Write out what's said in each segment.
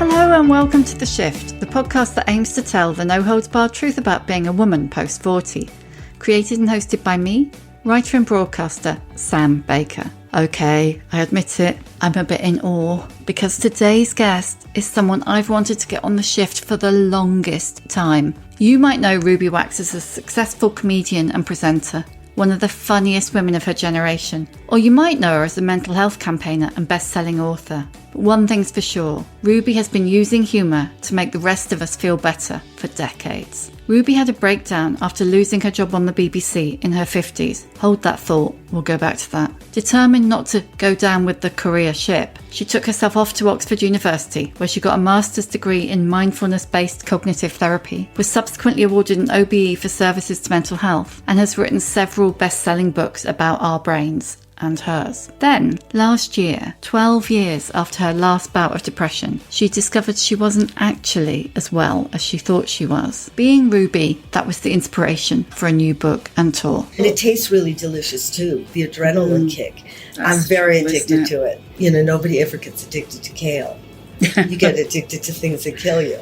Hello and welcome to The Shift, the podcast that aims to tell the no-holds-barred truth about being a woman post-40. Created and hosted by me, writer and broadcaster Sam Baker. Okay, I admit it, I'm a bit in awe because today's guest is someone I've wanted to get on The Shift for the longest time. You might know Ruby Wax as a successful comedian and presenter, one of the funniest women of her generation. Or you might know her as a mental health campaigner and best-selling author. But one thing's for sure, Ruby has been using humour to make the rest of us feel better for decades. Ruby had a breakdown after losing her job on the BBC in her 50s. Hold that thought, we'll go back to that. Determined not to go down with the career ship, she took herself off to Oxford University, where she got a master's degree in mindfulness-based cognitive therapy, was subsequently awarded an OBE for services to mental health, and has written several best-selling books about our brains. And hers. Then, last year, 12 years after her last bout of depression, she discovered she wasn't actually as well as she thought she was. Being Ruby, that was the inspiration for a new book and tour. And it tastes really delicious too, the adrenaline kick. I'm very addicted to it. You know, nobody ever gets addicted to kale. You get addicted to things that kill you.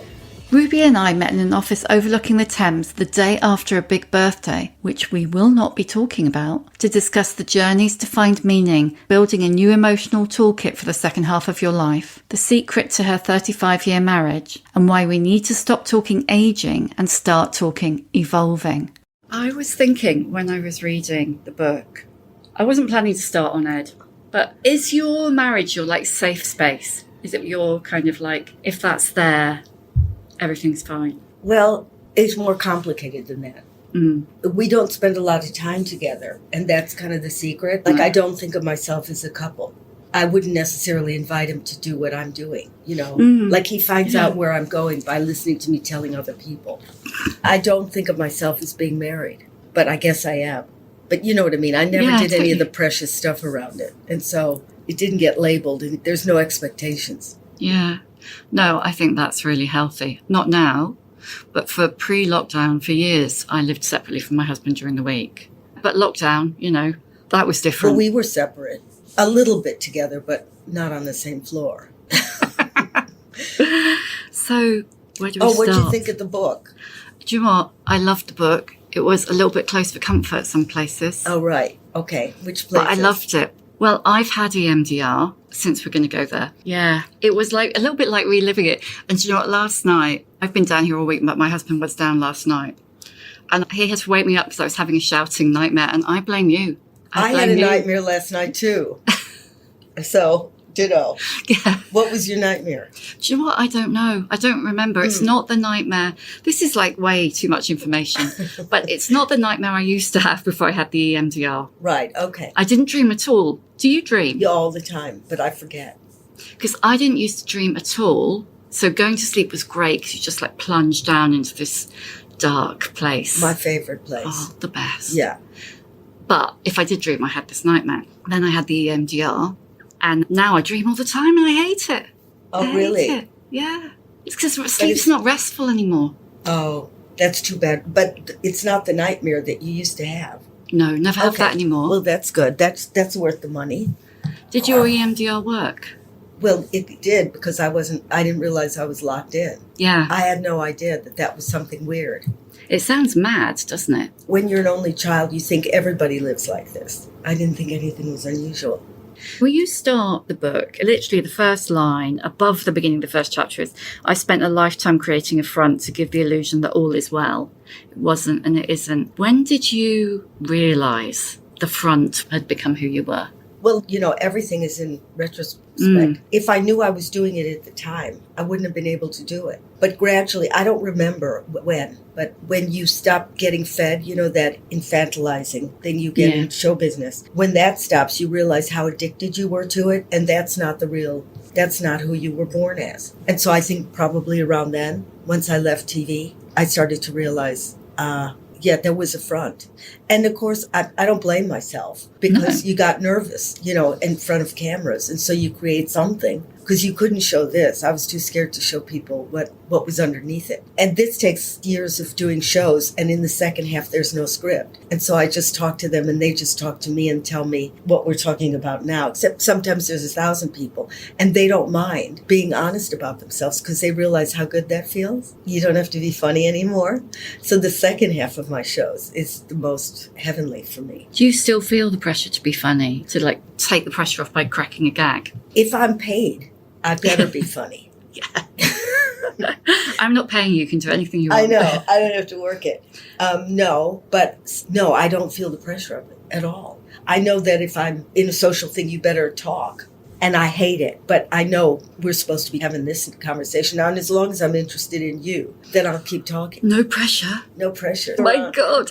Ruby and I met in an office overlooking the Thames the day after a big birthday, which we will not be talking about, to discuss the journeys to find meaning, building a new emotional toolkit for the second half of your life, the secret to her 35-year marriage, and why we need to stop talking aging and start talking evolving. I was thinking when I was reading the book, I wasn't planning to start on Ed, but is your marriage your safe space? Is it your kind of if that's there, everything's fine? Well, it's more complicated than that. We don't spend a lot of time together, and that's kind of the secret. I don't think of myself as a couple. I wouldn't necessarily invite him to do what I'm doing, you know. He finds out where I'm going by listening to me telling other people. I don't think of myself as being married, but I guess I am. But you know what I mean? I never did any of the precious stuff around it, and so it didn't get labeled, and there's no expectations. Yeah. No, I think that's really healthy. Not now, but for pre-lockdown, for years, I lived separately from my husband during the week. But lockdown, that was different. Well, we were separate, a little bit together, but not on the same floor. So, where do we start? What did you think of the book? Do you know what? I loved the book. It was a little bit close for comfort some places. Oh, right. Okay. Which places? But I loved it. Well, I've had EMDR since we're going to go there. Yeah. It was a little bit like reliving it. And do you know what? Last night, I've been down here all week, but my husband was down last night. And he had to wake me up because I was having a shouting nightmare. And I blame you. I had a nightmare last night, too. So, ditto. Yeah. What was your nightmare? Do you know what? I don't know. I don't remember. It's not the nightmare. This is way too much information. But it's not the nightmare I used to have before I had the EMDR. Right. Okay. I didn't dream at all. Do you dream? Yeah, all the time, but I forget. Because I didn't used to dream at all. So going to sleep was great because you just plunge down into this dark place. My favorite place. Oh, the best. Yeah. But if I did dream, I had this nightmare. Then I had the EMDR. And now I dream all the time and I hate it. Oh, really? Hate it. Yeah. It's because sleep's not restful anymore. Oh, that's too bad. But it's not the nightmare that you used to have. No, never have that anymore. Well, that's good. That's worth the money. Did your EMDR work? Well, it did because I didn't realize I was locked in. Yeah. I had no idea that was something weird. It sounds mad, doesn't it? When you're an only child, you think everybody lives like this. I didn't think anything was unusual. Well, you start the book, literally the first line above the beginning of the first chapter is, I spent a lifetime creating a front to give the illusion that all is well. It wasn't and it isn't. When did you realise the front had become who you were? Well, everything is in retrospect. If I knew I was doing it at the time, I wouldn't have been able to do it. But gradually, I don't remember when, but when you stop getting fed, that infantilizing thing you get in show business, when that stops, you realize how addicted you were to it. And that's not who you were born as. And so I think probably around then, once I left TV, I started to realize, there was a front. And of course, I don't blame myself because you got nervous, in front of cameras. And so you create something because you couldn't show this. I was too scared to show people what was underneath it. And this takes years of doing shows, and in the second half, there's no script. And so I just talk to them, and they just talk to me and tell me what we're talking about now, except sometimes there's 1,000 people, and they don't mind being honest about themselves because they realize how good that feels. You don't have to be funny anymore. So the second half of my shows is the most heavenly for me. Do you still feel the pressure to be funny, to like take the pressure off by cracking a gag? If I'm paid, I better be funny. Yeah. I'm not paying you. You can do anything you want. I know. I don't have to work it. No, I don't feel the pressure of it at all. I know that if I'm in a social thing, you better talk. And I hate it, but I know we're supposed to be having this conversation now. And as long as I'm interested in you, then I'll keep talking. No pressure. No pressure. My God.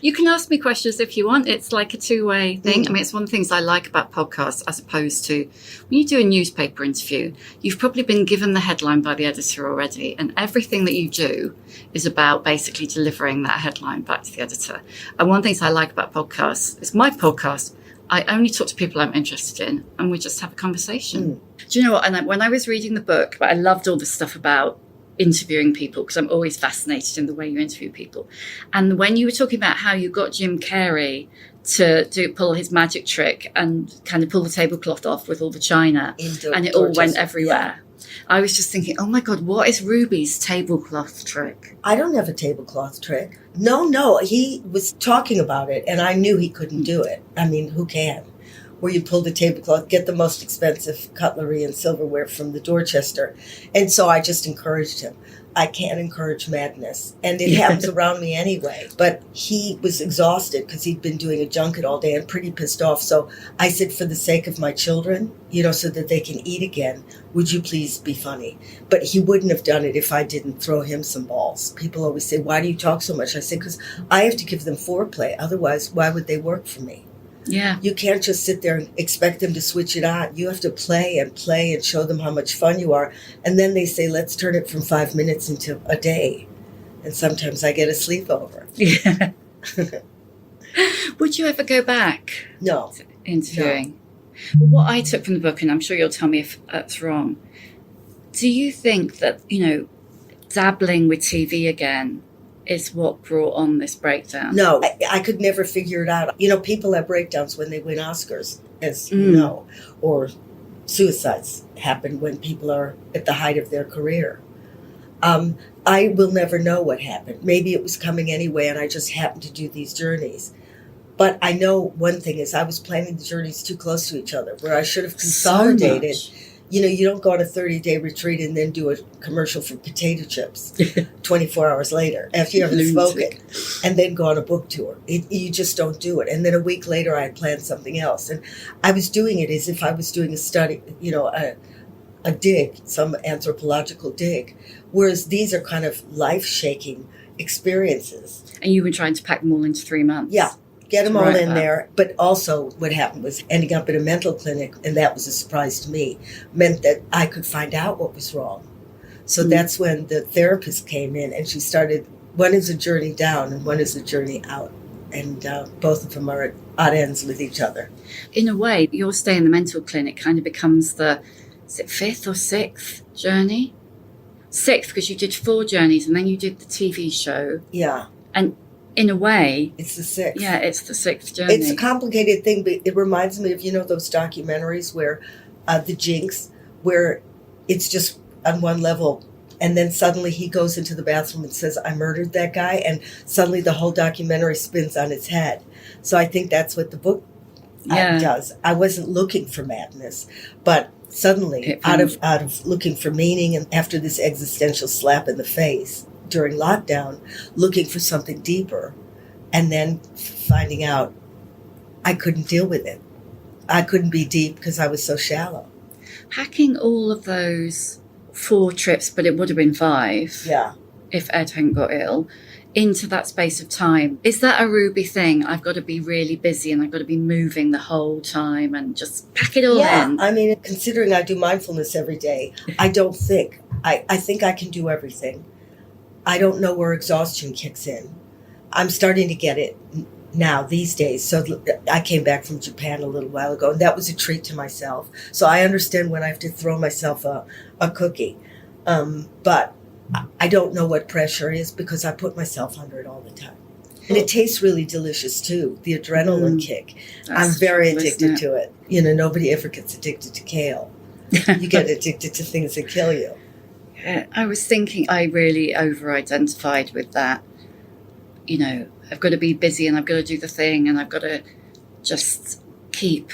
You can ask me questions if you want. It's like a two-way thing. I mean, it's one of the things I like about podcasts as opposed to when you do a newspaper interview, you've probably been given the headline by the editor already. And everything that you do is about basically delivering that headline back to the editor. And one of the things I like about podcasts is my podcast, I only talk to people I'm interested in, and we just have a conversation. Do you know what? And when I was reading the book, but I loved all the stuff about interviewing people because I'm always fascinated in the way you interview people. And when you were talking about how you got Jim Carrey to pull his magic trick and kind of pull the tablecloth off with all the china, and it all went everywhere. Yeah. I was just thinking, oh my God, what is Ruby's tablecloth trick? I don't have a tablecloth trick. No, he was talking about it, and I knew he couldn't do it. I mean, who can? Where you pull the tablecloth, get the most expensive cutlery and silverware from the Dorchester. And so I just encouraged him. I can't encourage madness. And it happens around me anyway. But he was exhausted because he'd been doing a junket all day and pretty pissed off. So I said, for the sake of my children, so that they can eat again, would you please be funny? But he wouldn't have done it if I didn't throw him some balls. People always say, why do you talk so much? I say, because I have to give them foreplay. Otherwise, why would they work for me? Yeah. You can't just sit there and expect them to switch it on. You have to play and show them how much fun you are. And then they say, let's turn it from 5 minutes into a day. And sometimes I get a sleepover. Yeah. Would you ever go back? No. To interviewing? No. Well, what I took from the book, and I'm sure you'll tell me if that's wrong, do you think that, dabbling with TV again is what brought on this breakdown? No, I could never figure it out. People have breakdowns when they win Oscars, as you know, or suicides happen when people are at the height of their career. I will never know what happened. Maybe it was coming anyway, and I just happened to do these journeys. But I know one thing is I was planning the journeys too close to each other, where I should have consolidated. So much. You don't go on a 30-day retreat and then do a commercial for potato chips 24 hours later after you haven't spoken, and then go on a book tour. You just don't do it. And then a week later, I had planned something else. And I was doing it as if I was doing a study, a dig, some anthropological dig, whereas these are kind of life-shaking experiences. And you were trying to pack them all into 3 months. Yeah. Get them all in there. But also what happened was ending up in a mental clinic, and that was a surprise to me, meant that I could find out what was wrong. So that's when the therapist came in, and she started, one is a journey down and one is a journey out. And both of them are at odd ends with each other. In a way, your stay in the mental clinic kind of becomes is it 5th or 6th journey? 6th, because you did 4 journeys and then you did the TV show. Yeah. And in a way, it's the 6th. Yeah, it's the 6th journey. It's a complicated thing, but it reminds me of, those documentaries where The Jinx, where it's just on one level, and then suddenly he goes into the bathroom and says, I murdered that guy, and suddenly the whole documentary spins on its head. So I think that's what the book does. I wasn't looking for madness, but suddenly, out of looking for meaning, and after this existential slap in the face, during lockdown, looking for something deeper, and then finding out I couldn't deal with it. I couldn't be deep because I was so shallow. Packing all of those 4 trips, but it would have been 5 if Ed hadn't got ill, into that space of time. Is that a Ruby thing? I've got to be really busy and I've got to be moving the whole time and just pack it all in. I mean, considering I do mindfulness every day, I don't think. I think I can do everything. I don't know where exhaustion kicks in. I'm starting to get it now these days. So I came back from Japan a little while ago, and that was a treat to myself. So I understand when I have to throw myself a cookie. But I don't know what pressure is because I put myself under it all the time. And it tastes really delicious too, the adrenaline kick. I'm very addicted to it. You know, nobody ever gets addicted to kale. You get addicted to things that kill you. I was thinking I really over-identified with that. You know, I've got to be busy and I've got to do the thing and I've got to just keep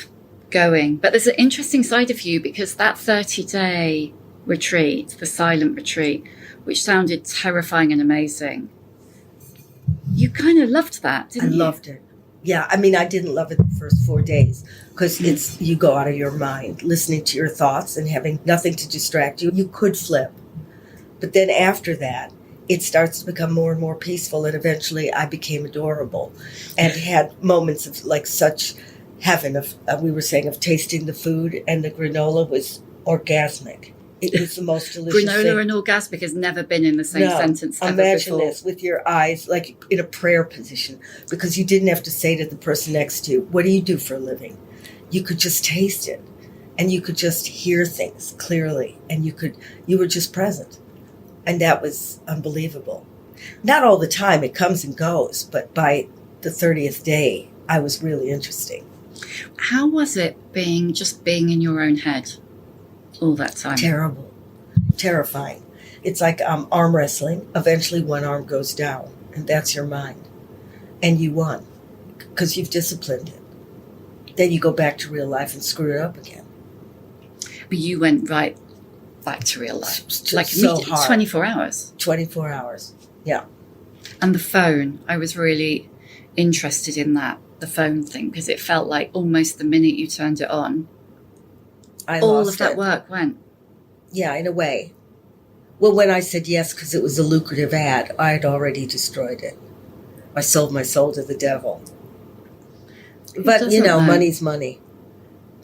going. But there's an interesting side of you because that 30-day retreat, the silent retreat, which sounded terrifying and amazing, you kind of loved that, didn't you? I loved it. Yeah, I mean, I didn't love it the first 4 days because you go out of your mind listening to your thoughts and having nothing to distract you. You could flip. But then after that, it starts to become more and more peaceful, and eventually I became adorable and had moments of like such heaven of, we were saying, of tasting the food, and the granola was orgasmic. It was the most delicious granola thing. and orgasmic has never been in the same sentence ever imagine before. this with your eyes like in a prayer position, because you didn't have to say to the person next to you, what do you do for a living? You could just taste it, and you could just hear things clearly, and you were just present. And that was unbelievable. Not all the time, it comes and goes, but by the 30th day, I was really interesting. How was it being in your own head all that time? Terrible. Terrifying. It's like arm wrestling. Eventually one arm goes down, and that's your mind. And you won, because you've disciplined it. Then you go back to real life and screw it up again. But you went right back to real life. Like so hard. 24 hours. 24 hours, yeah. And the phone, I was really interested in that, the phone thing, because it felt like almost the minute you turned it on, all of that work went. Yeah, in a way. Well, when I said yes because it was a lucrative ad, I had already destroyed it. I sold my soul to the devil. But, you know, money's money.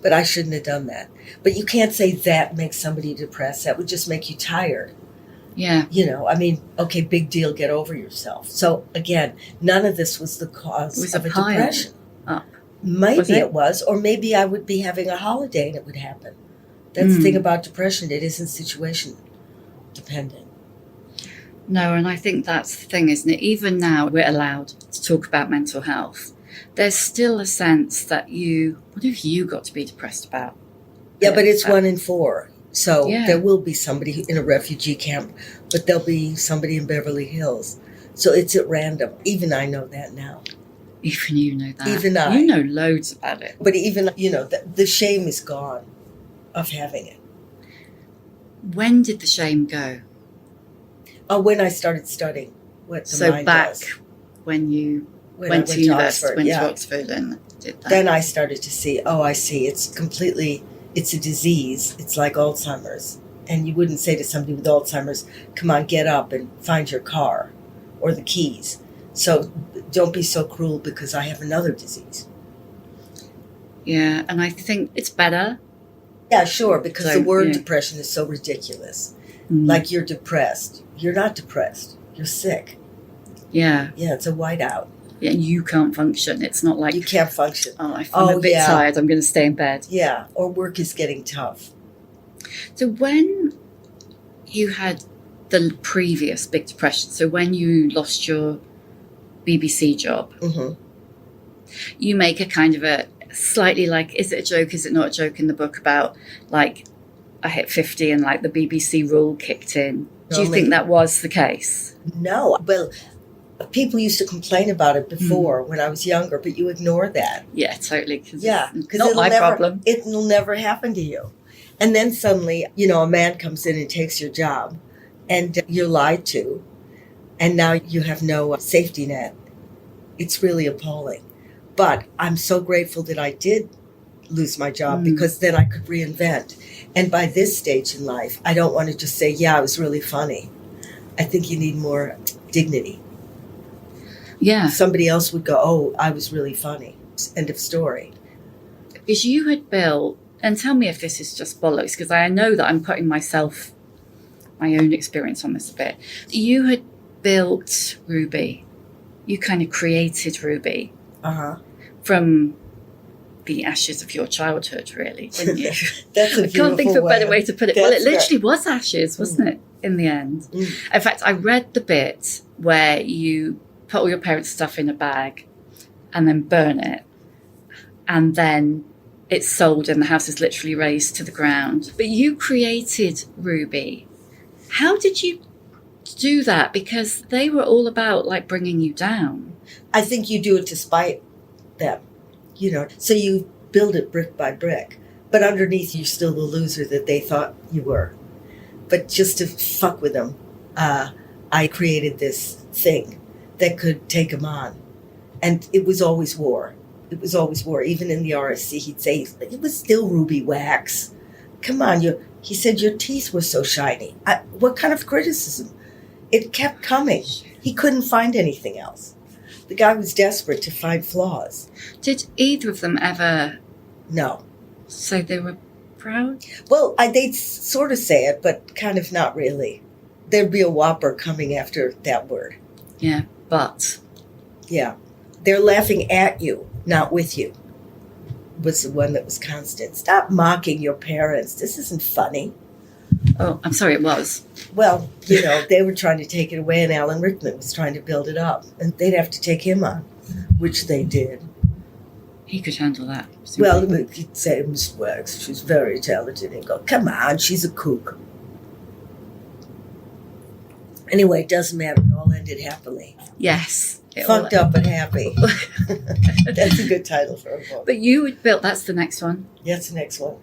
But I shouldn't have done that. But you can't say that makes somebody depressed. That would just make you tired. Yeah. You know, I mean, okay, big deal, get over yourself. So, again, none of this was the cause of a depression. Up. Maybe it was, or maybe I would be having a holiday and it would happen. That's the thing about depression. It isn't situation dependent. No, and I think that's the thing, isn't it? Even now we're allowed to talk about mental health. There's still a sense that what have you got to be depressed about? Yeah, but it's 1 in 4. So there will be somebody in a refugee camp, but there'll be somebody in Beverly Hills. So it's at random. Even I know that now. Even you know that. Even I. You know loads about it. But even, you know, the shame is gone of having it. When did the shame go? Oh, when I started studying what the mind does. When you went to university, to Oxford and did that. Then I started to see, I see, it's a disease. It's like Alzheimer's. And you wouldn't say to somebody with Alzheimer's, come on, get up and find your car or the keys. So don't be so cruel because I have another disease. Yeah, and I think it's better. Yeah, sure, because the word depression is so ridiculous. Like you're depressed. You're not depressed. You're sick. Yeah. Yeah, it's a whiteout. Yeah, and you can't function. It's not like... You can't function. I'm a bit tired. I'm going to stay in bed. Yeah, or work is getting tough. So when you had the previous big depression, so when you lost your BBC job, you make a kind of a slightly like, is it a joke, is it not a joke in the book about like, I hit 50 and like the BBC rule kicked in. Do you think that was the case? No. Well, people used to complain about it before when I was younger, but you ignore that. Yeah, totally. Because not my problem. It will never happen to you. And then suddenly, you know, a man comes in and takes your job and you're lied to. And now you have no safety net. It's really appalling. But I'm so grateful that I did lose my job because then I could reinvent. And by this stage in life, I don't want to just say, yeah, it was really funny. I think you need more dignity. Yeah. Somebody else would go, oh, I was really funny. End of story. Because you had built, and tell me if this is just bollocks, because I know that I'm putting my own experience on this a bit. You had built Ruby. You kind of created Ruby. from the ashes of your childhood, really, didn't you? That's a I can't think of a better way to put it. Well, it literally was ashes, wasn't it, in the end? In fact, I read the bit where you put all your parents' stuff in a bag and then burn it, and then it's sold and the house is literally razed to the ground. But you created Ruby. How did you do that? Because they were all about like bringing you down. I think you do it to spite them, so you build it brick by brick, but underneath you're still the loser that they thought you were. But just to fuck with them, I created this thing that could take them on. And it was always war. It was always war. Even in the RSC, he'd say, it was still ruby wax. Come on, he said, your teeth were so shiny. What kind of criticism? It kept coming. He couldn't find anything else. The guy was desperate to find flaws. Did either of them ever... No. So they were proud? Well, they'd sort of say it, but kind of not really. There'd be a whopper coming after that word. Yeah, but... Yeah. They're laughing at you, not with you, was the one that was constant. Stop mocking your parents. This isn't funny. Oh, I'm sorry, it was. Well, they were trying to take it away, and Alan Rickman was trying to build it up. And they'd have to take him on, which they did. He could handle that. Well, he'd say, Miss Wax, she's very talented. And go, come on, she's a kook. Anyway, it doesn't matter. It all ended happily. Yes. Fucked up but happy. That's a good title for a book. But you had built, that's the next one. That's the next one.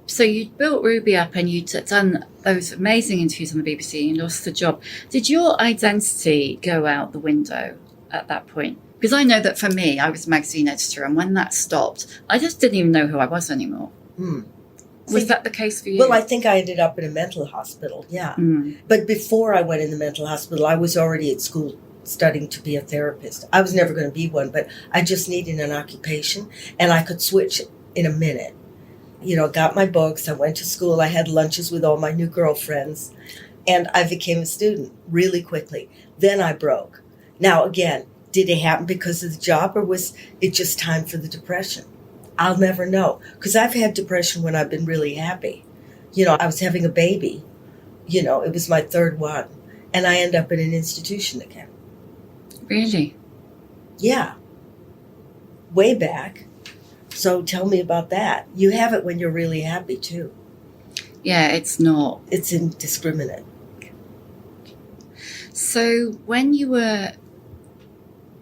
So you'd built Ruby up and you'd done those amazing interviews on the BBC and lost the job. Did your identity go out the window at that point? Because I know that for me, I was a magazine editor, and when that stopped, I just didn't even know who I was anymore. Was that the case for you? Well, I think I ended up in a mental hospital, yeah. But before I went in the mental hospital, I was already at school studying to be a therapist. I was never going to be one, but I just needed an occupation, and I could switch in a minute. Got my books, I went to school, I had lunches with all my new girlfriends, and I became a student really quickly. Then I broke. Now, again, did it happen because of the job, or was it just time for the depression? I'll never know, because I've had depression when I've been really happy. I was having a baby. It was my third one, and I end up in an institution again. Really? Yeah. Way back. So tell me about that. You have it when you're really happy, too. Yeah, it's not. It's indiscriminate. So when you were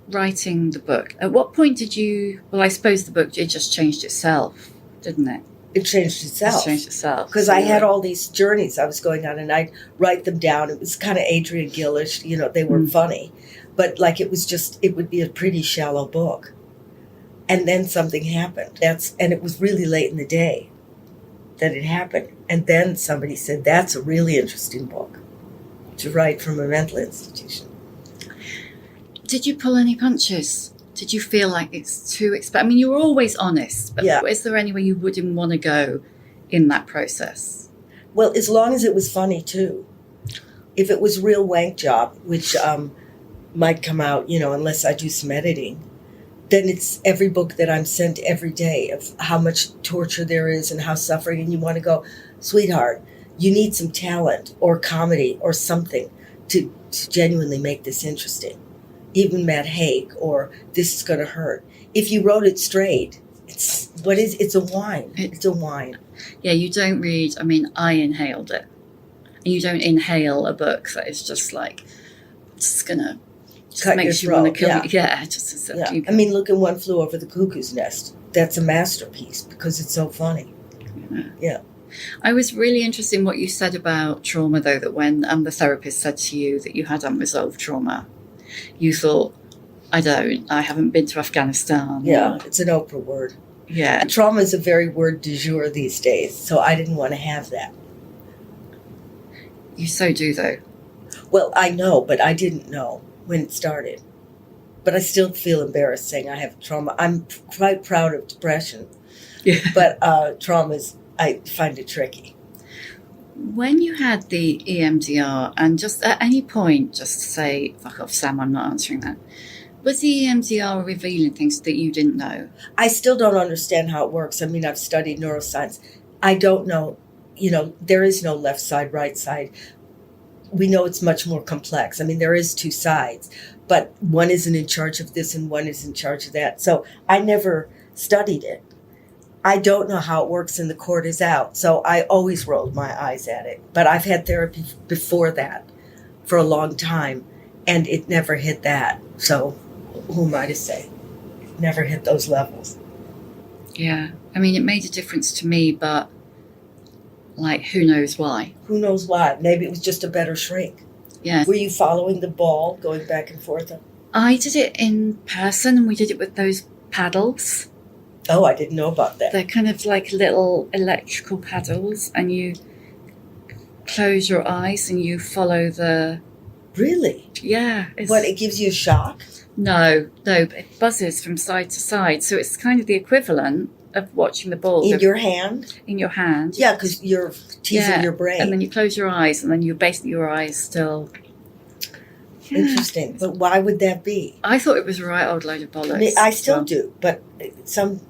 writing the book, at what point did you... Well, I suppose the book, it just changed itself, didn't it? It changed itself. It changed itself. Because I had all these journeys I was going on, and I'd write them down. It was kind of Adrian Gillish. They were funny. But, it would be a pretty shallow book. And then something happened. And it was really late in the day that it happened. And then somebody said, that's a really interesting book to write from a mental institution. Did you pull any punches? Did you feel like it's too expensive? I mean, you were always honest, but is there anywhere you wouldn't want to go in that process? Well, as long as it was funny, too. If it was real wank job, which might come out, unless I do some editing, then it's every book that I'm sent every day of how much torture there is and how suffering, and you want to go, sweetheart, you need some talent or comedy or something to genuinely make this interesting. Even Matt Haig or This Is Gonna Hurt. If you wrote it straight, it's a whine. It's a whine. Yeah, you don't read, I inhaled it. And you don't inhale a book that is just like, just gonna... Just makes you want to kill me. Yeah, look at One Flew Over the Cuckoo's Nest. That's a masterpiece because it's so funny. Yeah. I was really interested in what you said about trauma, though, that when the therapist said to you that you had unresolved trauma, you thought, I haven't been to Afghanistan. Yeah, it's an Oprah word. Yeah. Trauma is a very word du jour these days, so I didn't want to have that. You so do, though. Well, I know, but I didn't know when it started. But I still feel embarrassed saying I have trauma. I'm quite proud of depression. Yeah. But trauma's, I find it tricky. When you had the EMDR, and just at any point, just say, fuck off, Sam, I'm not answering that. Was the EMDR revealing things that you didn't know? I still don't understand how it works. I mean, I've studied neuroscience. I don't know, there is no left side, right side. We know it's much more complex. I mean, there is two sides, but one isn't in charge of this and one is in charge of that. So I never studied it. I don't know how it works and the cord is out. So I always rolled my eyes at it. But I've had therapy before that for a long time, and it never hit that. So who am I to say? It never hit those levels. Yeah. I mean, it made a difference to me, but who knows why? Who knows why? Maybe it was just a better shrink. Yeah. Were you following the ball going back and forth? I did it in person, and we did it with those paddles. Oh, I didn't know about that. They're kind of like little electrical paddles, and you close your eyes and you follow the... Really? Yeah. What, it gives you a shock? No, it buzzes from side to side. So it's kind of the equivalent of watching the ball. In your hand? In your hand. Yeah, because you're teasing your brain. And then you close your eyes, and then you basically, your eyes still... Yeah. Interesting. But why would that be? I thought it was a right old load of bollocks. I still do, but some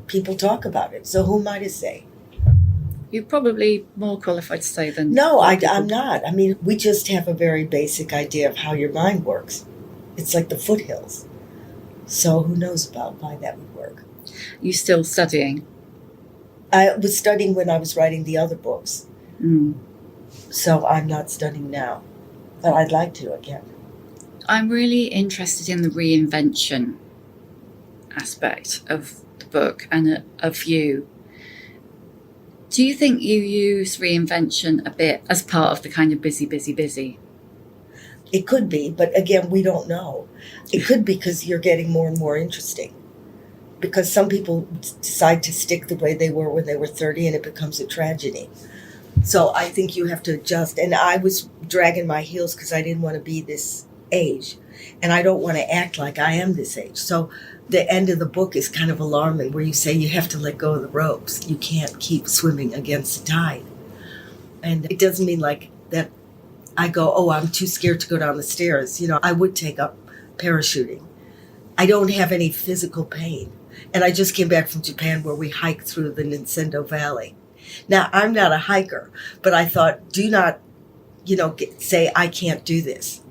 people talk about it. So who am I to say? You're probably more qualified to say than... No, I'm not. I mean, we just have a very basic idea of how your mind works. It's like the foothills. So who knows about why that would work? You still studying? I was studying when I was writing the other books. So I'm not studying now. But I'd like to again. I'm really interested in the reinvention aspect of the book and of you. Do you think you use reinvention a bit as part of the kind of busy? It could be, but again, we don't know. It could be because you're getting more and more interesting. Because some people decide to stick the way they were when they were 30 and it becomes a tragedy. So I think you have to adjust. And I was dragging my heels because I didn't want to be this age. And I don't want to act like I am this age. So the end of the book is kind of alarming, where you say you have to let go of the ropes. You can't keep swimming against the tide. And it doesn't mean like that I go, oh, I'm too scared to go down the stairs. I would take up parachuting. I don't have any physical pain. And I just came back from Japan, where we hiked through the Ninsendo Valley. Now, I'm not a hiker, but I thought, do not, say I can't do this.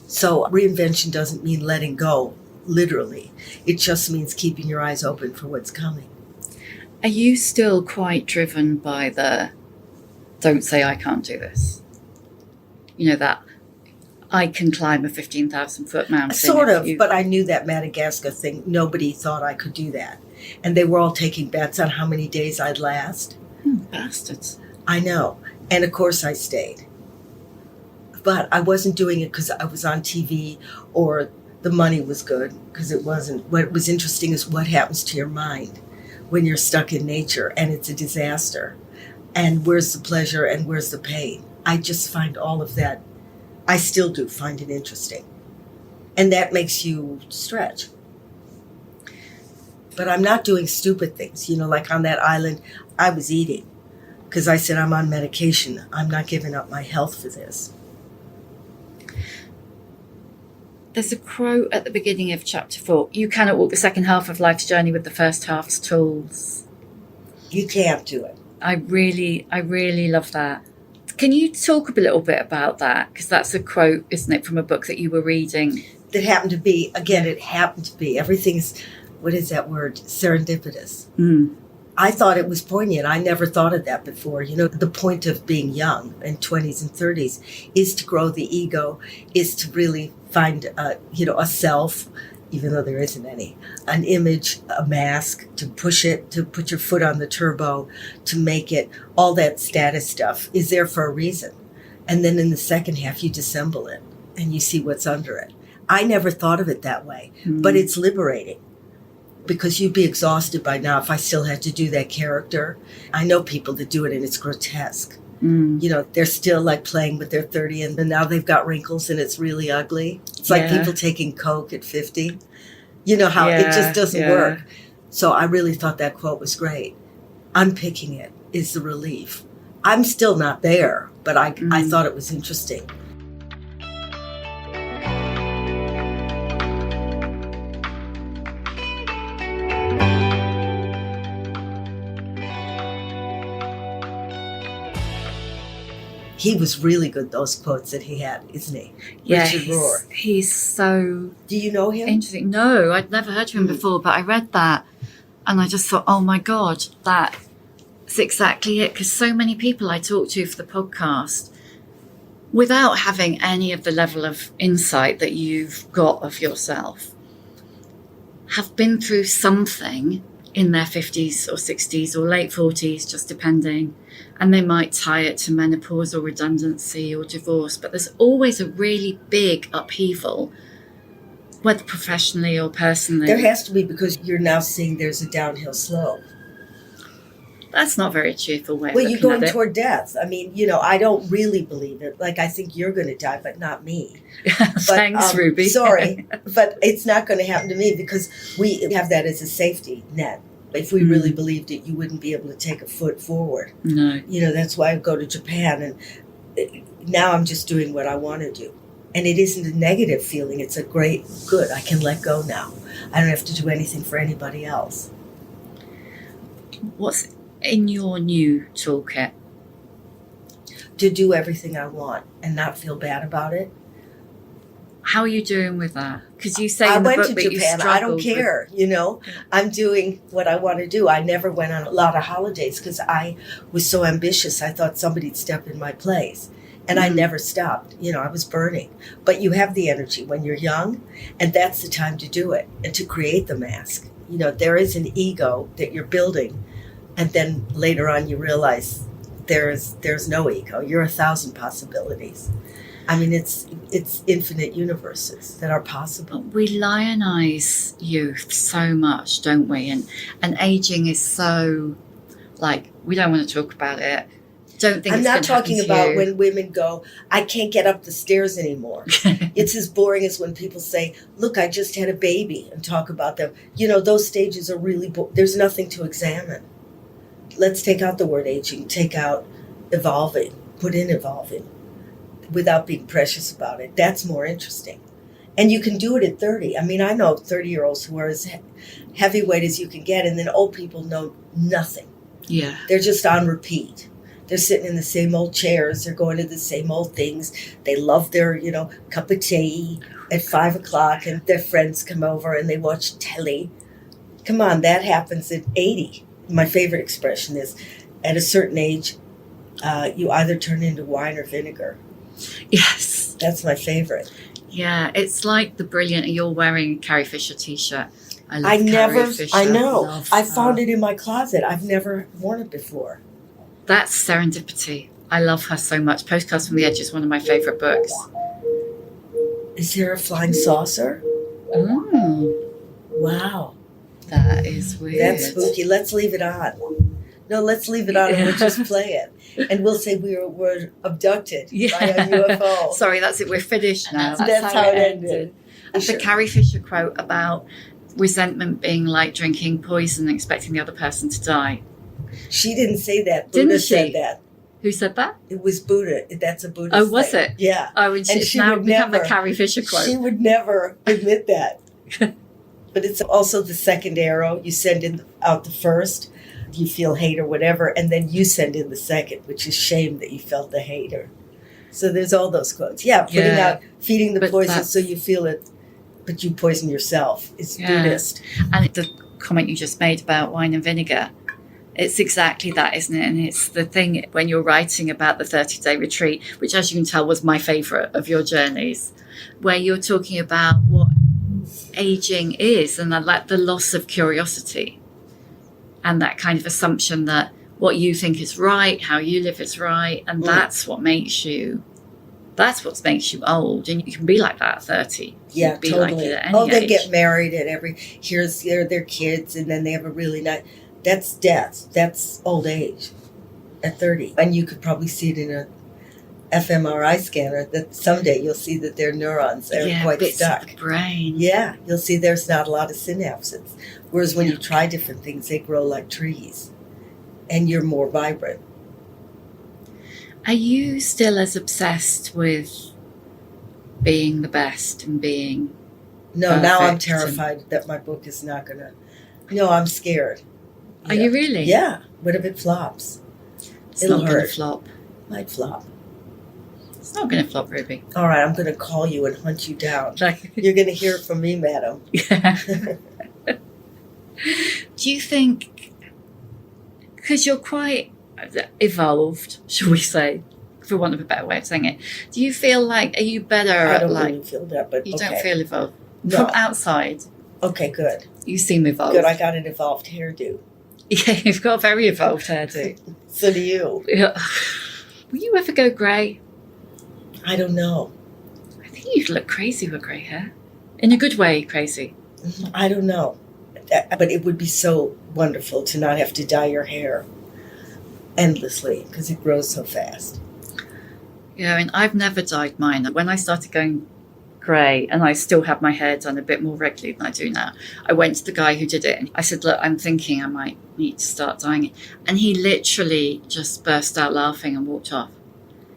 So reinvention doesn't mean letting go, literally. It just means keeping your eyes open for what's coming. Are you still quite driven by the, don't say I can't do this? That I can climb a 15,000-foot mountain. Sort of, but I knew that Madagascar thing. Nobody thought I could do that. And they were all taking bets on how many days I'd last. Bastards. I know. And of course I stayed. But I wasn't doing it because I was on TV or the money was good, because it wasn't. What was interesting is what happens to your mind when you're stuck in nature and it's a disaster. And where's the pleasure and where's the pain? I just find all of that, I still do find it interesting. And that makes you stretch. But I'm not doing stupid things. Like on that island, I was eating because I said I'm on medication. I'm not giving up my health for this. There's a quote at the beginning of chapter 4. You cannot walk the second half of life's journey with the first half's tools. You can't do it. I really love that. Can you talk a little bit about that? Because that's a quote, isn't it, from a book that you were reading? That happened to be, again, it happened to be. Everything's, what is that word? Serendipitous. I thought it was poignant. I never thought of that before. The point of being young in 20s and 30s is to grow the ego, is to really find, a self, even though there isn't any, an image, a mask, to push it, to put your foot on the turbo, to make it, all that status stuff is there for a reason. And then in the second half, you dissemble it and you see what's under it. I never thought of it that way, but it's liberating. Because you'd be exhausted by now if I still had to do that character. I know people that do it and it's grotesque. They're still like playing with their 30 and now they've got wrinkles and it's really ugly. It's like people taking Coke at 50. You know how it just doesn't work. So I really thought that quote was great. Unpicking it is the relief. I'm still not there, but I thought it was interesting. He was really good, those quotes that he had, isn't he? Yeah, Richard Rohr. he's so Do you know him? interesting. No, I'd never heard of him before, but I read that and I just thought, oh my God, that's exactly it. Because so many people I talk to for the podcast, without having any of the level of insight that you've got of yourself, have been through something in their 50s or 60s or late 40s, just depending. And they might tie it to menopause or redundancy or divorce. But there's always a really big upheaval, whether professionally or personally. There has to be, because you're now seeing there's a downhill slope. That's not a very cheerful way of Well, you're looking going at it. toward death. I mean, I don't really believe it. Like, I think you're going to die, but not me. Thanks, Ruby. Sorry, but it's not going to happen to me because we have that as a safety net. If we really believed it, you wouldn't be able to take a foot forward. No. That's why I go to Japan, and now I'm just doing what I want to do. And it isn't a negative feeling. It's a great, good. I can let go now. I don't have to do anything for anybody else. What's in your new toolkit? To do everything I want and not feel bad about it. How are you doing with that? Because you say I in the went book to that you Japan. I don't struggled with- care, I'm doing what I want to do. I never went on a lot of holidays because I was so ambitious. I thought somebody'd step in my place. And I never stopped. I was burning. But you have the energy when you're young, and that's the time to do it and to create the mask. There is an ego that you're building, and then later on you realize there's no ego. You're 1,000 possibilities. I mean, it's infinite universes that are possible. We lionize youth so much, don't we? And aging is so, we don't want to talk about it. Don't think I'm it's not gonna talking happen to about you. when women go, I can't get up the stairs anymore. It's as boring as when people say, look, I just had a baby, and talk about them. Those stages are really there's nothing to examine. Let's take out the word aging, take out evolving, put in evolving, without being precious about it. That's more interesting. And you can do it at 30. I mean, I know 30-year-olds who are as heavyweight as you can get, and then old people know nothing. Yeah. They're just on repeat. They're sitting in the same old chairs. They're going to the same old things. They love their, cup of tea at 5 o'clock, and their friends come over and they watch telly. Come on, that happens at 80. My favorite expression is, at a certain age, you either turn into wine or vinegar. Yes. That's my favorite. Yeah, it's like the brilliant. You're wearing a Carrie Fisher t-shirt. I love I Carrie know. Love I her. found it in my closet. I've never worn it before. That's serendipity. I love her so much. Postcards from the Edge is one of my favourite books. Is there a flying saucer? Wow. That is weird. That's spooky. Let's leave it on. No, let's leave it on and we'll just play it. And we'll say we were abducted by a UFO. Sorry, that's it. We're finished now. That's how it ended. And the Carrie Fisher quote about resentment being like drinking poison and expecting the other person to die. She didn't say that. Didn't Buddha she? said that. Who said that? It was Buddha. That's a Buddhist Oh, was thing. it? Yeah. Oh, and it's she now would become never- the Carrie Fisher quote. She would never admit that. But it's also the second arrow. You send out the first, you feel hate or whatever, and then you send in the second, which is shame that you felt the hater. So there's all those quotes. Yeah, feeding the But poison that's- so you feel it, but you poison yourself. It's Buddhist. And the comment you just made about wine and vinegar, it's exactly that, isn't it? And it's the thing when you're writing about the 30-day retreat, which, as you can tell, was my favourite of your journeys, where you're talking about what aging is and like the loss of curiosity and that kind of assumption that what you think is right, how you live is right, and that's what makes you old. And you can be like that at 30. Yeah, You'd be totally. like it at any They age. get married at here's their kids, and then they have a really nice, that's death. That's old age at 30. And you could probably see it in a fMRI scanner that someday you'll see that their neurons are quite bits stuck. of the brain. Yeah, you'll see there's not a lot of synapses. Whereas when you try different things, they grow like trees. And you're more vibrant. Are you still as obsessed with being the best and being No, now I'm perfect terrified that my book is not going to... No, I'm scared. Are you really? Yeah. What if it flops? It's It'll not going to hurt. flop. Might flop. It's not going to flop, Ruby. All right, I'm going to call you and hunt you down. Like, You're going to hear it from me, madam. yeah. Do you think, because you're quite evolved, shall we say, for want of a better way of saying it, do you feel like, are you better I don't like, really feel that, but you okay. don't feel evolved? No. From outside, Okay, good. you seem evolved. Good, I got an evolved hairdo. Yeah, you've got a very evolved hairdo. So do you. Yeah. Will you ever go grey? I don't know. I think you'd look crazy with grey hair. In a good way, crazy. I don't know. But it would be so wonderful to not have to dye your hair endlessly because it grows so fast. Yeah, I mean, I've never dyed mine. When I started going grey, and I still have my hair done a bit more regularly than I do now, I went to the guy who did it and I said, look, I'm thinking I might need to start dyeing it. And he literally just burst out laughing and walked off.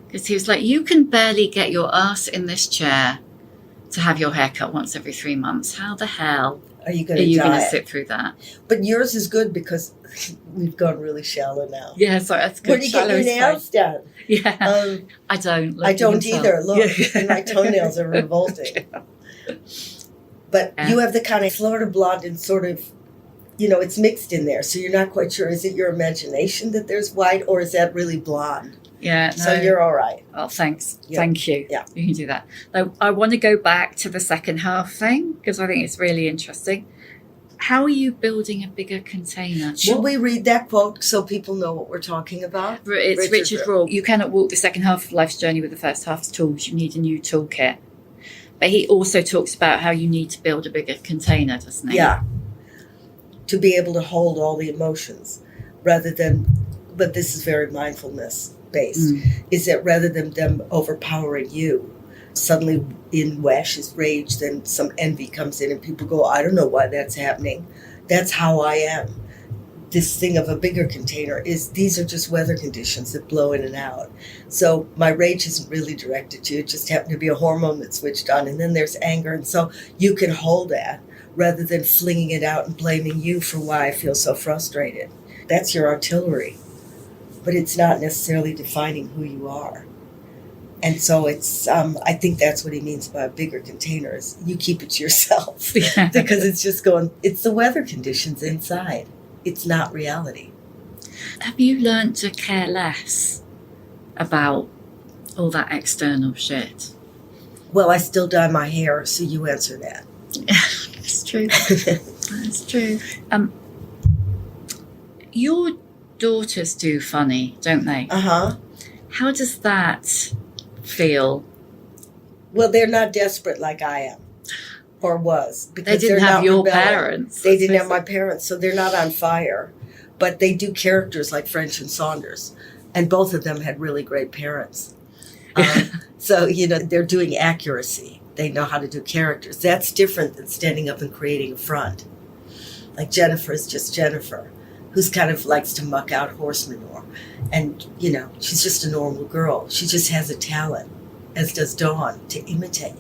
Because he was like, you can barely get your ass in this chair to have your hair cut once every 3 months. How the hell Are you going are you to going dye to it? sit through that? But yours is good because we've gone really shallow now. Yeah, sorry, that's good. Where do you get Shallow your is nails done? fine. Yeah, I don't. I don't himself. either. Look, Yeah. and my toenails are revolting. But you have the kind of Florida blonde and sort of, it's mixed in there. So you're not quite sure. Is it your imagination that there's white or is that really blonde? Yeah, no. So you're all right. Oh, thanks. Yeah. Thank you. Yeah. You can do that. Now, I want to go back to the second half thing because I think it's really interesting. How are you building a bigger container? Should we read that quote so people know what we're talking about? It's Richard Raw. You cannot walk the second half of life's journey with the first half's tools. You need a new toolkit. But he also talks about how you need to build a bigger container, doesn't he? Yeah. To be able to hold all the emotions rather than, but this is very mindfulness based, is that rather than them overpowering you, suddenly in Wash's rage, then some envy comes in and people go, I don't know why that's happening. That's how I am. This thing of a bigger container is these are just weather conditions that blow in and out. So my rage isn't really directed to you. It just happened to be a hormone that switched on. And then there's anger. And so you can hold that rather than flinging it out and blaming you for why I feel so frustrated. That's your artillery. But it's not necessarily defining who you are. And so it's, I think that's what he means by a bigger container is you keep it to yourself. Yeah. Because it's just going, it's the weather conditions inside. It's not reality. Have you learned to care less about all that external shit? Well, I still dye my hair, so you answer that. It's true. That's true. Your daughters do funny, don't they? Uh-huh. How does that feel? Well, they're not desperate like I am. Or was. They Because didn't they're have not your rebelling. parents. They let's didn't face have my it. parents, so they're not on fire. But they do characters like French and Saunders. And both of them had really great parents. So, they're doing accuracy. They know how to do characters. That's different than standing up and creating a front. Like Jennifer is just Jennifer, who's kind of likes to muck out horse manure. And, she's just a normal girl. She just has a talent, as does Dawn, to imitate.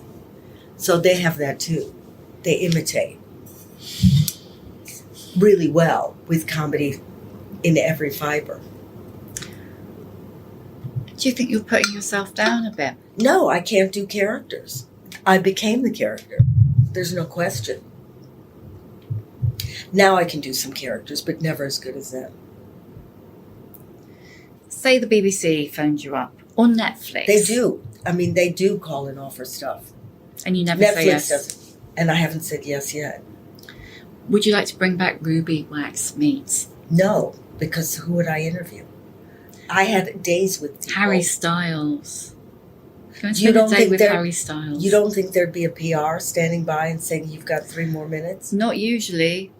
So they have that too. They imitate really well with comedy in every fiber. Do you think you're putting yourself down a bit? No, I can't do characters. I became the character. There's no question. Now I can do some characters, but never as good as them. Say the BBC phoned you up, or Netflix. They do. I mean, they do call and offer stuff. And you never Netflix say yes. doesn't. And I haven't said yes yet. Would you like to bring back Ruby Wax Meats? No, because who would I interview? I had days with people. Harry Styles. Go and You spend a don't day think with there- Harry Styles. You don't think there'd be a PR standing by and saying you've got 3 more minutes? Not usually.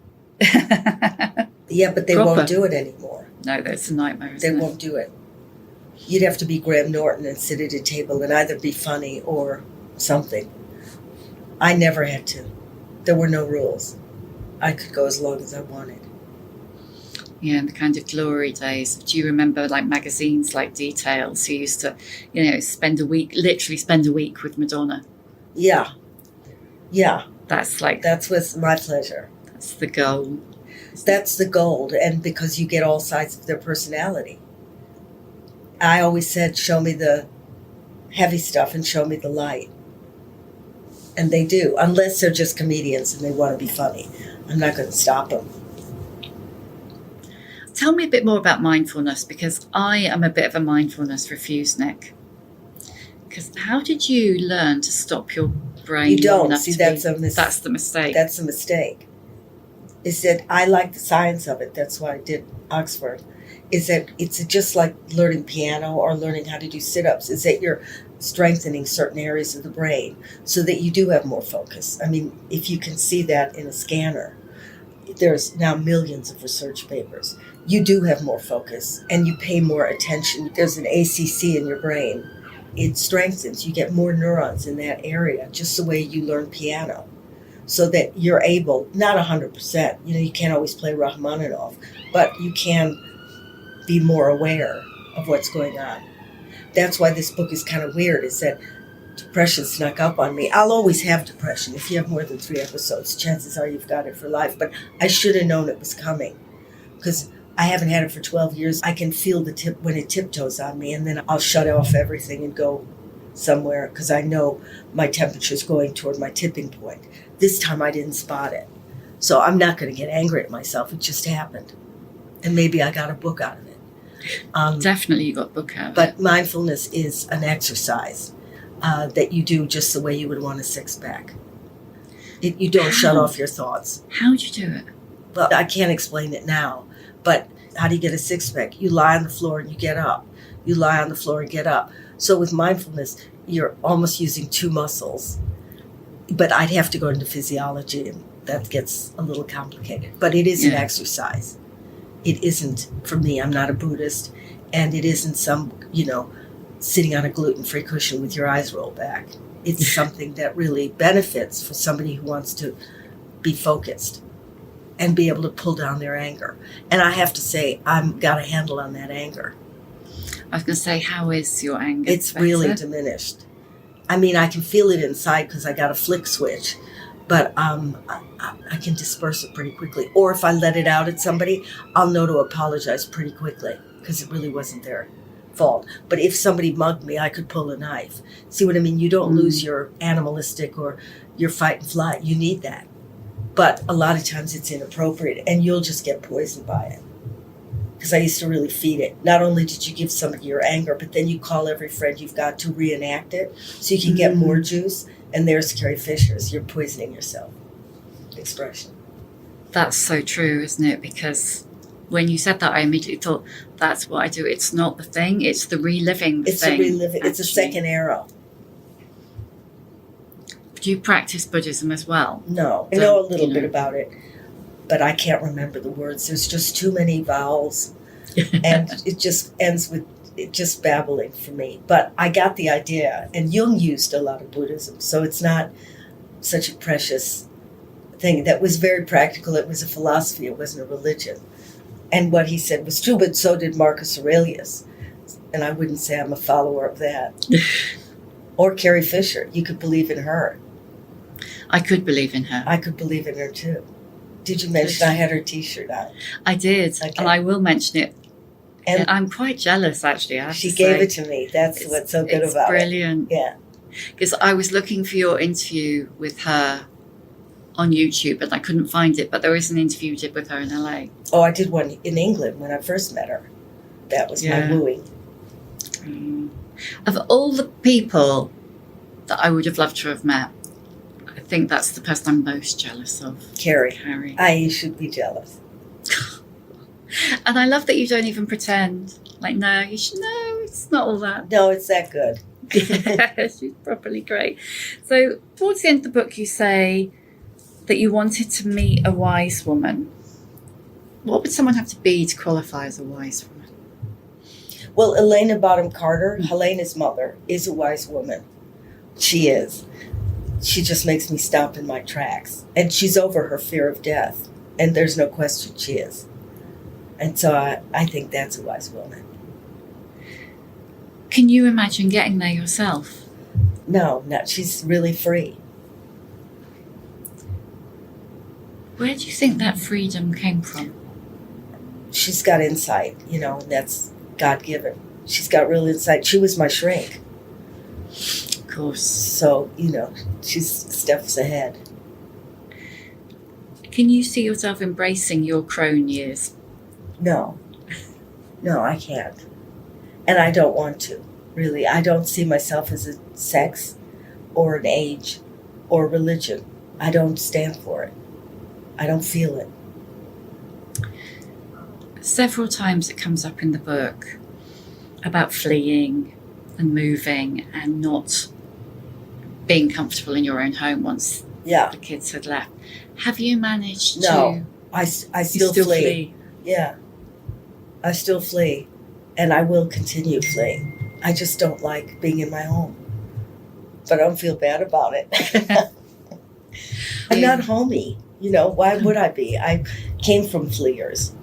Yeah, but they Proper. won't do it anymore. No, that's a nightmare, They isn't it? won't do it. You'd have to be Graham Norton and sit at a table and either be funny or something. I never had to. There were no rules. I could go as long as I wanted. Yeah, the kind of glory days. Do you remember like magazines like Details? You used to, literally spend a week with Madonna. Yeah. Yeah. That's like, That was my pleasure. that's the goal. That's the gold, and because you get all sides of their personality. I always said, show me the heavy stuff and show me the light. And they do, unless they're just comedians and they want to be funny. I'm not going to stop them. Tell me a bit more about mindfulness, because I am a bit of a mindfulness refusenik. Because how did you learn to stop your brain? You don't. See, that's the mistake. That's the mistake. Is that I like the science of it. That's why I did Oxford. Is that it's just like learning piano or learning how to do sit-ups. Is that you're strengthening certain areas of the brain so that you do have more focus. I mean, if you can see that in a scanner, there's now millions of research papers. You do have more focus and you pay more attention. There's an ACC in your brain. It strengthens. You get more neurons in that area, just the way you learn piano, so that you're able, not 100%, you can't always play Rachmaninoff, but you can be more aware of what's going on. That's why this book is kind of weird, is that depression snuck up on me. I'll always have depression. If you have more than 3 episodes, chances are you've got it for life. But I should have known it was coming, because I haven't had it for 12 years. I can feel the tip when it tiptoes on me, and then I'll shut off everything and go somewhere, because I know my temperature's going toward my tipping point. This time I didn't spot it. So I'm not going to get angry at myself. It just happened. And maybe I got a book out of it. Definitely you got a book out of it. But mindfulness is an exercise that you do just the way you would want a six-pack. You don't shut off your thoughts. How do you do it? Well, I can't explain it now. But how do you get a six-pack? You lie on the floor and you get up. You lie on the floor and get up. So with mindfulness, you're almost using 2 muscles. But I'd have to go into physiology, and that gets a little complicated. But it is an exercise. It isn't, for me, I'm not a Buddhist, and it isn't some, sitting on a gluten-free cushion with your eyes rolled back. It's something that really benefits for somebody who wants to be focused and be able to pull down their anger. And I have to say, I've got a handle on that anger. I was going to say, how is your anger? It's really diminished. I mean, I can feel it inside because I got a flick switch, but I can disperse it pretty quickly. Or if I let it out at somebody, I'll know to apologize pretty quickly because it really wasn't their fault. But if somebody mugged me, I could pull a knife. See what I mean? You don't lose your animalistic or your fight and flight. You need that. But a lot of times it's inappropriate, and you'll just get poisoned by it. Because I used to really feed it. Not only did you give somebody your anger, but then you call every friend you've got to reenact it so you can get more juice. And there's Carrie Fisher's, you're poisoning yourself expression. That's so true, isn't it? Because when you said that, I immediately thought, that's what I do. It's not the thing, it's the reliving the thing. It's the reliving. It's a second arrow. Do you practice Buddhism as well? No. I know a little bit about it, but I can't remember the words. There's just too many vowels, and it just ends with just babbling for me. But I got the idea, and Jung used a lot of Buddhism, so it's not such a precious thing. That was very practical. It was a philosophy. It wasn't a religion. And what he said was true, but so did Marcus Aurelius. And I wouldn't say I'm a follower of that. Or Carrie Fisher. You could believe in her. I could believe in her. I could believe in her, too. Did you mention I had her T-shirt on? I did, okay. And I will mention it. And I'm quite jealous, actually. She gave it to me. That's what's so good about it. It's brilliant. Yeah. Because I was looking for your interview with her on YouTube, and I couldn't find it, but there is an interview you did with her in LA. Oh, I did one in England when I first met her. That was my wooing. Of all the people that I would have loved to have met, I think that's the person I'm most jealous of. Carrie. I should be jealous. And I love that you don't even pretend. Like, no, it's not all that. No, it's that good. She's properly great. So towards the end of the book, you say that you wanted to meet a wise woman. What would someone have to be to qualify as a wise woman? Well, Elena Bottom Carter, Helena's mother, is a wise woman. She is. She just makes me stop in my tracks. And she's over her fear of death. And there's no question she is. And so I think that's a wise woman. Can you imagine getting there yourself? No, not. She's really free. Where do you think that freedom came from? She's got insight, and that's God-given. She's got real insight. She was my shrink. Of course. So, she's steps ahead. Can you see yourself embracing your crone years? No, I can't. And I don't want to, really. I don't see myself as a sex or an age or religion. I don't stand for it. I don't feel it. Several times it comes up in the book about fleeing and moving and not being comfortable in your own home once the kids had left. Have you managed to... No, I still flee. Yeah, I still flee, and I will continue fleeing. I just don't like being in my home, but I don't feel bad about it. I'm not homey, why would I be? I came from fleers.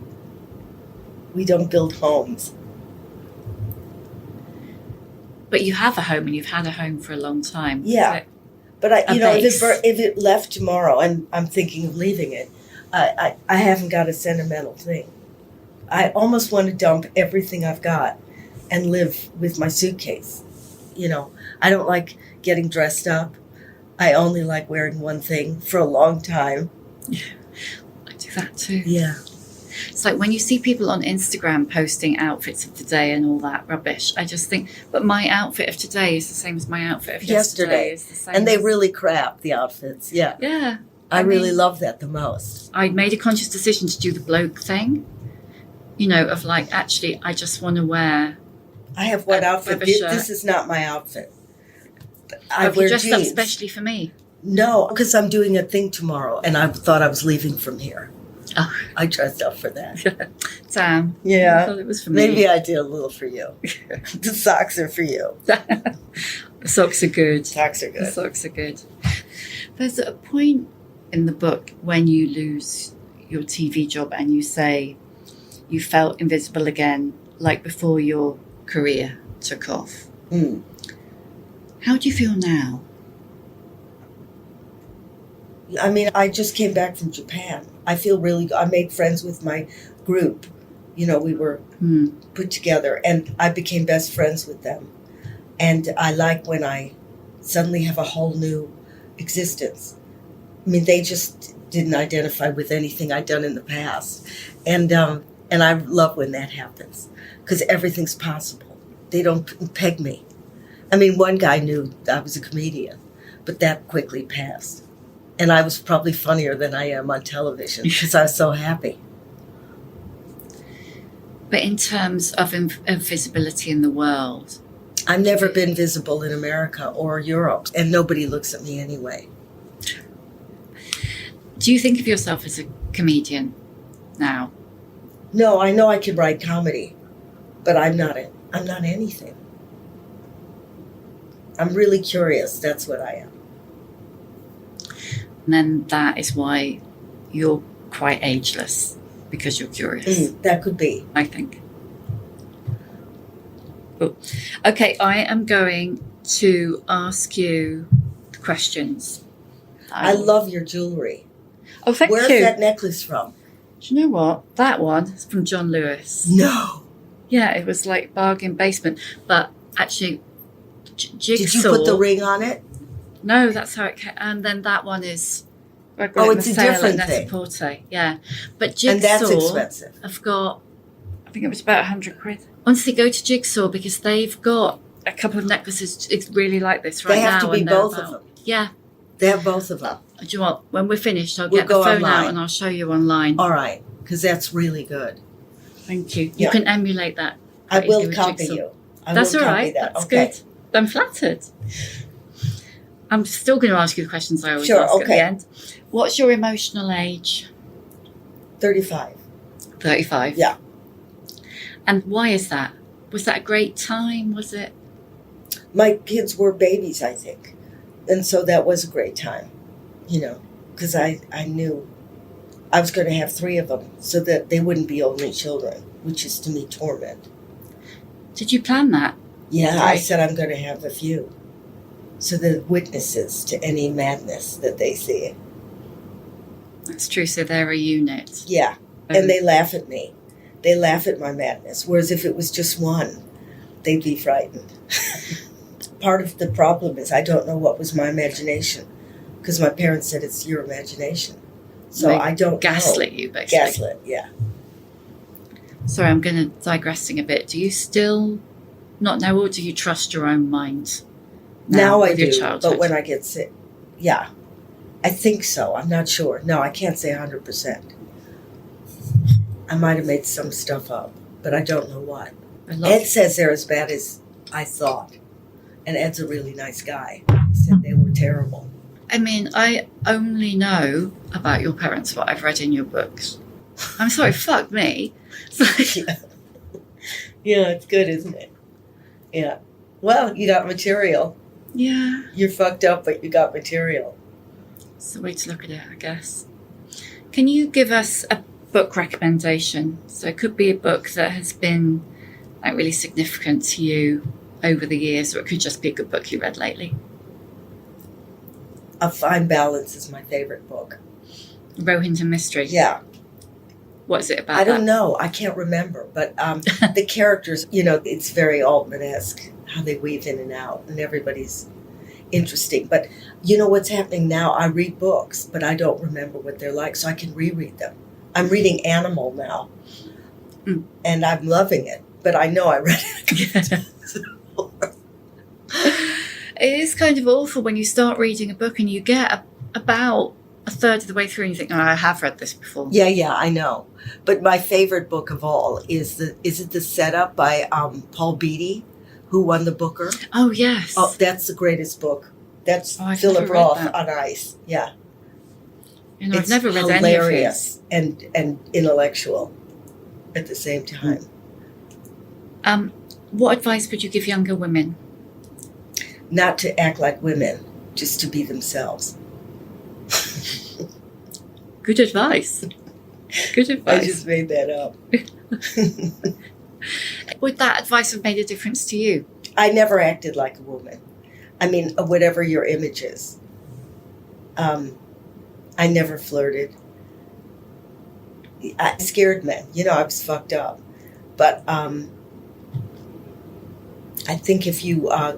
We don't build homes. But you have a home, and you've had a home for a long time. Yeah. But if it left tomorrow, and I'm thinking of leaving it, I haven't got a sentimental thing. I almost want to dump everything I've got and live with my suitcase. I don't like getting dressed up. I only like wearing one thing for a long time. Yeah, I do that too. Yeah. It's like when you see people on Instagram posting outfits of the day and all that rubbish, I just think, but my outfit of today is the same as my outfit of yesterday. Is the same and they really crap, the outfits. Yeah. Yeah. I really love that the most. I made a conscious decision to do the bloke thing, of like, actually, I just want to wear... I have one outfit. This is not my outfit. I wear dressed jeans. Up especially for me? No, because I'm doing a thing tomorrow, and I thought I was leaving from here. Oh. I dressed up for that. Sam. Yeah. I thought it was for me. Maybe I did a little for you. The socks are for you. The socks are good. The socks are good. There's a point in the book when you lose your TV job and you say you felt invisible again, like before your career took off. Mm. How do you feel now? I mean, I just came back from Japan. I feel really good. I made friends with my group. We were put together, and I became best friends with them. And I like when I suddenly have a whole new existence. I mean, they just didn't identify with anything I'd done in the past. And I love when that happens, because everything's possible. They don't peg me. I mean, one guy knew I was a comedian, but that quickly passed. And I was probably funnier than I am on television because I was so happy. But in terms of visibility in the world... I've never been visible in America or Europe, and nobody looks at me anyway. Do you think of yourself as a comedian now? No, I know I can write comedy, but I'm not anything. I'm really curious. That's what I am. And then that is why you're quite ageless, because you're curious. That could be. I think. Cool. Okay, I am going to ask you the questions. I love your jewelry. Oh, thank you. Where's that necklace from? Do you know what? That one is from John Lewis. No. Yeah, it was like bargain basement. But actually, Jigsaw... Did you put the ring on it? No, that's how it came. And then that one is... it's a different thing. Porte. Yeah. But Jigsaw... And that's expensive. I've got... I think it was about 100 quid. Honestly, go to Jigsaw because they've got a couple of necklaces. It's really like this right now. They have to be both of them. Yeah. They have both of them. Do you want? When we're finished, I'll get the phone out and I'll show you online. All right. Because that's really good. Thank you. You can emulate that. I will copy you. That's all right. That's good. I'm flattered. I'm still going to ask you the questions I always ask at the end. What's your emotional age? 35. 35? Yeah. And why is that? Was that a great time? Was it? My kids were babies, I think. And so that was a great time, because I knew I was going to have 3 of them so that they wouldn't be only children, which is to me torment. Did you plan that? Yeah, I said I'm going to have a few. So they're witnesses to any madness that they see. That's true. So they're a unit. Yeah. And they laugh at me. They laugh at my madness. Whereas if it was just one, they'd be frightened. part of the problem is I don't know what was my imagination, because my parents said it's your imagination. So They I don't gaslit know. you, basically. Gaslit, yeah. Sorry, I'm going to digressing a bit. Do you still not know, or do you trust your own mind Now I with your do, childhood? but when I get sick, yeah. I think so. I'm not sure. No, I can't say 100%. I might have made some stuff up, but I don't know what. Ed says they're as bad as I thought. And Ed's a really nice guy. He said they were terrible. I mean, I only know about your parents what I've read in your books. I'm sorry, fuck me. Yeah. Yeah, it's good, isn't it? Yeah. Well, you got material. Yeah. You're fucked up, but you got material. It's the way to look at it, I guess. Can you give us a book recommendation? So it could be a book that has been like really significant to you over the years, or it could just be a good book you read lately. A Fine Balance is my favorite book. Rohinton Mystery. Yeah. What is it about? I don't know. I can't remember. But the characters, it's very Altman-esque, how they weave in and out, and everybody's interesting. But you know what's happening now? I read books, but I don't remember what they're like, so I can reread them. I'm reading Animal now, and I'm loving it. But I know I read it. It is kind of awful when you start reading a book and you get about a third of the way through and you think, oh, I have read this before. Yeah, I know. But my favorite book of all is it The Setup by Paul Beatty, who won the Booker? Oh, yes. Oh, that's the greatest book. That's I've Philip never read Roth that. on ice. Yeah. I've never read any of his. and intellectual at the same time. What advice would you give younger women? Not to act like women, just to be themselves. Good advice. Good advice. I just made that up. Would that advice have made a difference to you? I never acted like a woman. I mean, whatever your image is. I never flirted. I scared men. I was fucked up. But I think if you are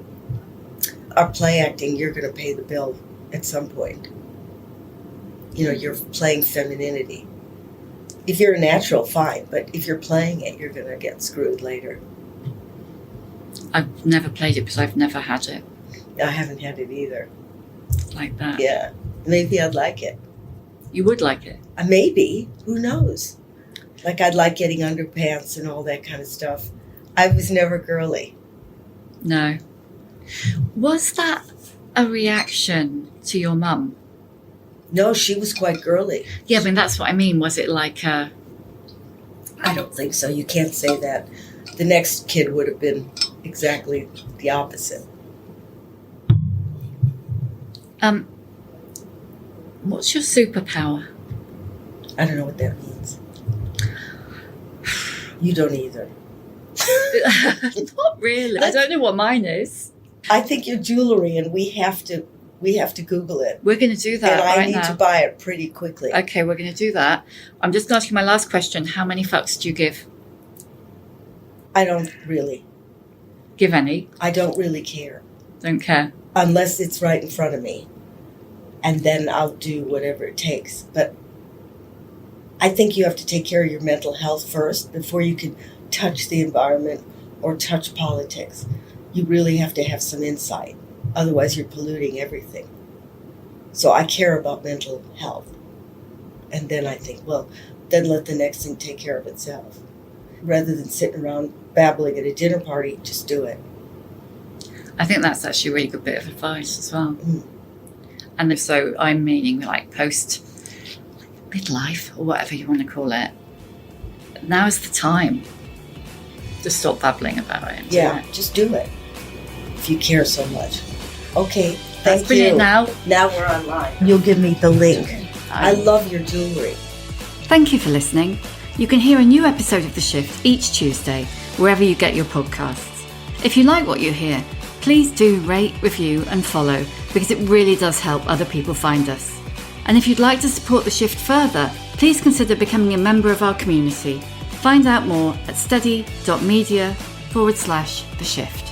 play acting, you're going to pay the bill at some point. You're playing femininity. If you're a natural, fine. But if you're playing it, you're going to get screwed later. I've never played it because I've never had it. I haven't had it either. Like that. Yeah. Maybe I'd like it. You would like it? Maybe. Who knows? Like I'd like getting underpants and all that kind of stuff. I was never girly. No. Was that a reaction to your mum? No, she was quite girly. Yeah, I mean, that's what I mean. Was it like I don't think so. You can't say that. The next kid would have been exactly the opposite. What's your superpower? I don't know what that means. You don't either. Not really. I don't know what mine is. I think your jewelry, and we have to Google it. We're going to do that and I right need now. to buy it pretty quickly. Okay, we're going to do that. I'm just going to ask you my last question. How many fucks do you give? I don't really. Give any? I don't really care. Don't care. Unless it's right in front of me. And then I'll do whatever it takes. But I think you have to take care of your mental health first before you can touch the environment or touch politics. You really have to have some insight. Otherwise, you're polluting everything. So I care about mental health. And then I think, well, then let the next thing take care of itself. Rather than sitting around babbling at a dinner party, just do it. I think that's actually a really good bit of advice as well. Mm. And so I'm meaning like post midlife or whatever you want to call it. Now is the time to stop babbling about it. Yeah, just do it. If you care so much. Okay, That's thank brilliant. you. Now we're online. You'll give me the link. I love your jewelry. Thank you for listening. You can hear a new episode of The Shift each Tuesday, wherever you get your podcasts. If you like what you hear, please do rate, review and follow, because it really does help other people find us. And if you'd like to support The Shift further, please consider becoming a member of our community. Find out more at steady.media/The Shift.